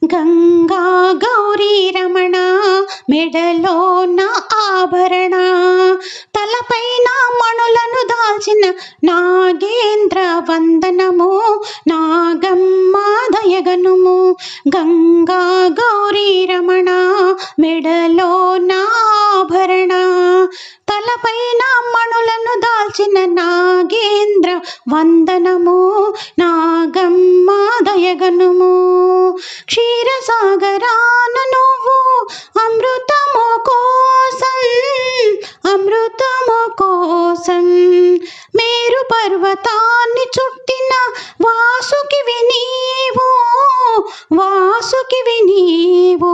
గంగా గౌరీ రమణ మెడలో నా ఆభరణ, తలపైన మణులను దాల్చిన నాగేంద్ర వందనము, నాగమ్మ దయగనుము. గంగా గౌరీ రమణ మెడలో నా ఆభరణ, తలపైన మణులను దాల్చిన నాగేంద్ర వందనము, నాగమ్మ దయగనుము. క్షీరసాగరాన నువ్వు అమృతము కోసం, అమృతము కోసం మేరు పర్వతాన్ని చుట్టిన వాసుకివి నీవు, వాసుకివి నీవు.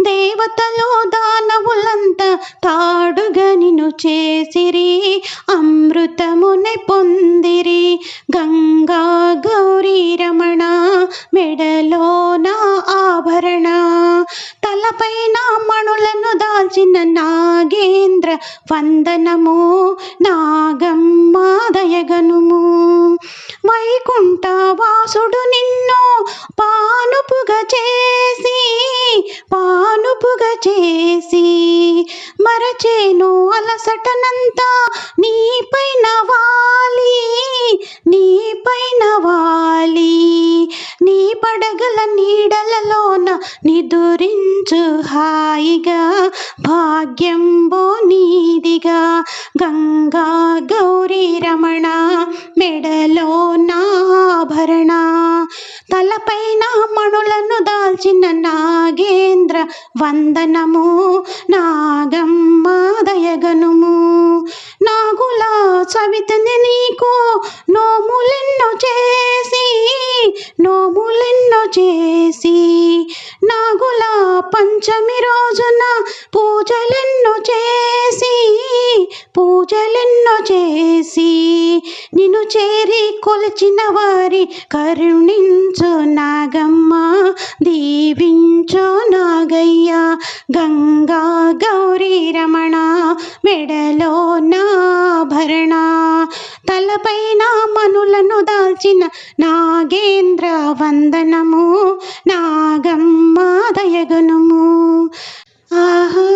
దేవతలు దానవులంతా తాడుగా నిన్ను చేసిరి, అమృతమునే పొందిరి. గంగా గౌరీ రమణ మెడలో నా ఆభరణ, తలపైన మణులను దాల్చిన నాగేంద్ర వందనము, నాగమ్మ దయగనుము. వైకుంఠ వాసుడు నిన్ను పానుపుగా చేసి, పానుపుగా చేసి మరచేను అలసటనంతా నీపైన వాలి, నీపైన వాలి. నీ పడగల నీడలలోన నిదురించు హాయిగా, భాగ్యంబో నీదిగా. గంగా గౌరీ రమణ మెడలో నాభరణ, తలపైన మణులను దాల్చిన నాగేంద్ర వందనము, నాగమ్మ దయగనుము. నాగుల చవితిని నీకు నోములెన్నో చేసి, నోములెన్నో చేసి నాగుల పంచమి రోజున పూజలెన్నో చేసి, పూజలెన్నో చేసి నిన్ను చేరి కొలిచిన వారి కరుణించు నాగమ్మ, దీవించు నాగయ్య. గంగా గౌరీ రమణ మెడలో నాభరణ, తలపైన మనులను దాల్చిన నాగేంద్ర వందనము, నాగమ్మ దయగనుము. ఆహా